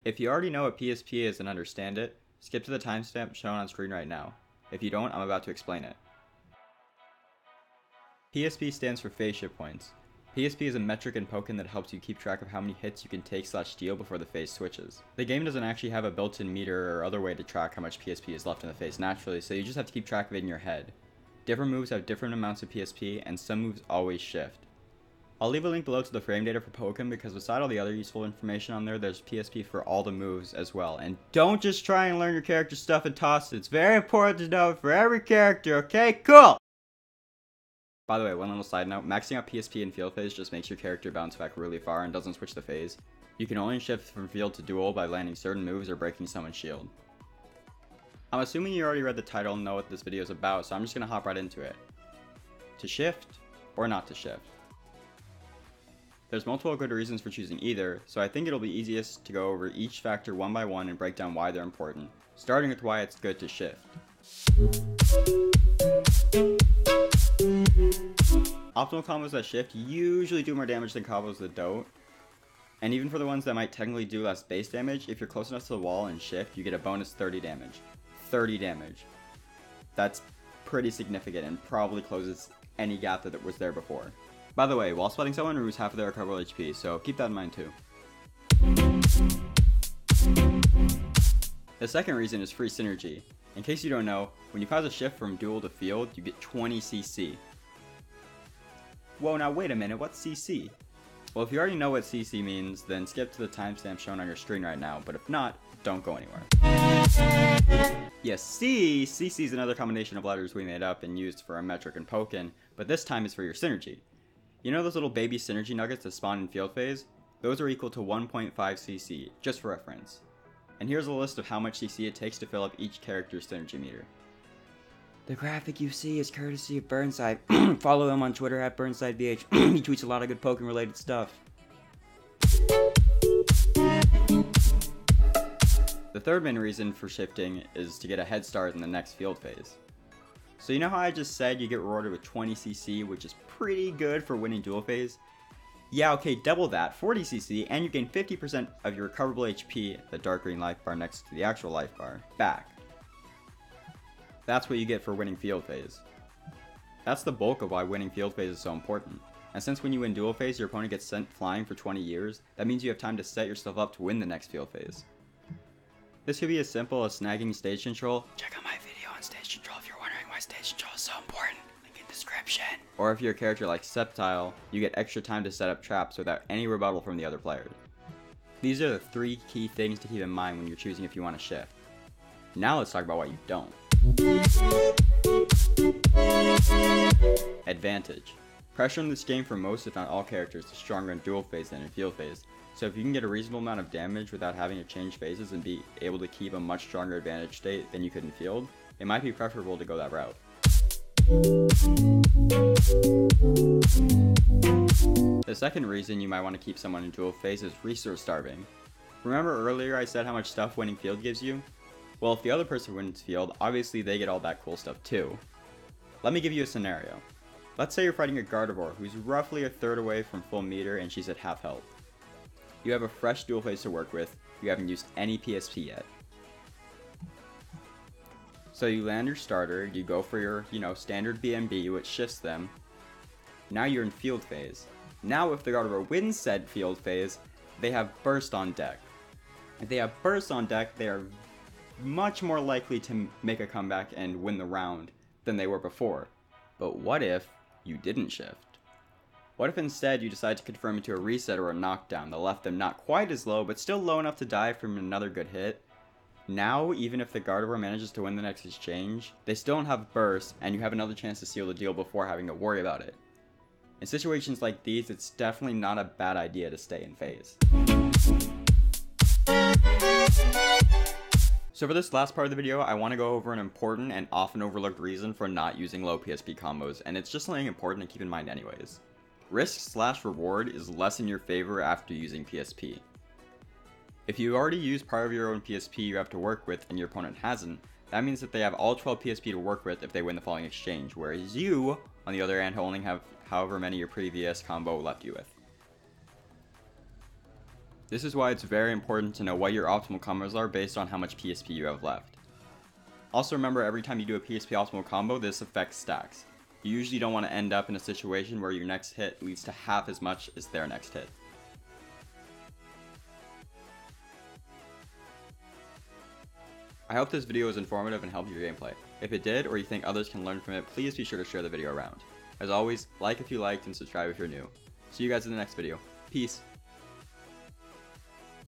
If you already know what PSP is and understand it, skip to the timestamp shown on screen right now. If you don't, I'm about to explain it. PSP stands for phase shift points. PSP is a metric in Pokkén that helps you keep track of how many hits you can take/steal before the phase switches. The game doesn't actually have a built-in meter or other way to track how much PSP is left in the phase naturally, so you just have to keep track of it in your head. Different moves have different amounts of PSP, and some moves always shift. I'll leave a link below to the frame data for Pokkén because beside all the other useful information on there's PSP for all the moves as well. And don't just try and learn your character stuff and toss it. It's very important to know it for every character, okay? Cool! By the way, one little side note, maxing out PSP in field phase just makes your character bounce back really far and doesn't switch the phase. You can only shift from field to duel by landing certain moves or breaking someone's shield. I'm assuming you already read the title and know what this video is about, so I'm just gonna hop right into it. To shift, or not to shift? There's multiple good reasons for choosing either, so I think it'll be easiest to go over each factor one by one and break down why they're important, starting with why it's good to shift. Optimal combos that shift usually do more damage than combos that don't. And even for the ones that might technically do less base damage, if you're close enough to the wall and shift, you get a bonus 30 damage. 30 damage. That's pretty significant and probably closes any gap that was there before. By the way, wall spotting someone removes half of their recoverable HP, so keep that in mind too. The second reason is free synergy. In case you don't know, when you pause a shift from duel to field, you get 20 CC. Whoa, now wait a minute, what's CC? Well, if you already know what CC means, then skip to the timestamp shown on your screen right now, but if not, don't go anywhere. Yes, CC is another combination of letters we made up and used for a metric in Pokkén, but this time is for your synergy. You know those little baby synergy nuggets that spawn in field phase? Those are equal to 1.5 CC, just for reference. And here's a list of how much CC it takes to fill up each character's synergy meter. The graphic you see is courtesy of Burnside. Follow him on Twitter at BurnsideBH. He tweets a lot of good Pokkén related stuff. The third main reason for shifting is to get a head start in the next field phase. So you know how I just said you get rewarded with 20 CC, which is pretty good for winning duel phase? Yeah, okay, double that, 40 CC, and you gain 50% of your recoverable HP, the dark green life bar next to the actual life bar, back. That's what you get for winning field phase. That's the bulk of why winning field phase is so important. And since when you win duel phase, your opponent gets sent flying for 20 years, that means you have time to set yourself up to win the next field phase. This could be as simple as snagging stage control. Check out my video on stage control if you're wondering why stage control is so important. Link in description. Or if you're a character like Sceptile, you get extra time to set up traps without any rebuttal from the other player. These are the three key things to keep in mind when you're choosing if you want to shift. Now let's talk about why you don't. Advantage. Pressure in this game for most if not all characters is stronger in duel phase than in field phase, so if you can get a reasonable amount of damage without having to change phases and be able to keep a much stronger advantage state than you could in field, it might be preferable to go that route. The second reason you might want to keep someone in duel phase is resource starving. Remember earlier I said how much stuff winning field gives you? Well, if the other person wins field, obviously they get all that cool stuff too. Let me give you a scenario. Let's say you're fighting a Gardevoir who's roughly a third away from full meter and she's at half health. You have a fresh duel phase to work with, you haven't used any PSP yet. So you land your starter, you go for your, standard BMB which shifts them. Now you're in field phase. Now if the Gardevoir wins said field phase, they have burst on deck. If they have burst on deck, they are much more likely to make a comeback and win the round than they were before. But what if you didn't shift? What if instead you decide to confirm into a reset or a knockdown that left them not quite as low, but still low enough to die from another good hit? Now, even if the Gardevoir manages to win the next exchange, they still don't have burst, and you have another chance to seal the deal before having to worry about it. In situations like these, it's definitely not a bad idea to stay in phase. So for this last part of the video, I want to go over an important and often overlooked reason for not using low PSP combos, and it's just something important to keep in mind anyways. Risk/reward is less in your favor after using PSP. If you already used part of your own PSP you have to work with and your opponent hasn't, that means that they have all 12 PSP to work with if they win the following exchange, whereas you, on the other hand, only have however many your previous combo left you with. This is why it's very important to know what your optimal combos are based on how much PSP you have left. Also remember, every time you do a PSP optimal combo, this affects stacks. You usually don't want to end up in a situation where your next hit leads to half as much as their next hit. I hope this video was informative and helped your gameplay. If it did, or you think others can learn from it, please be sure to share the video around. As always, like if you liked and subscribe if you're new. See you guys in the next video. Peace.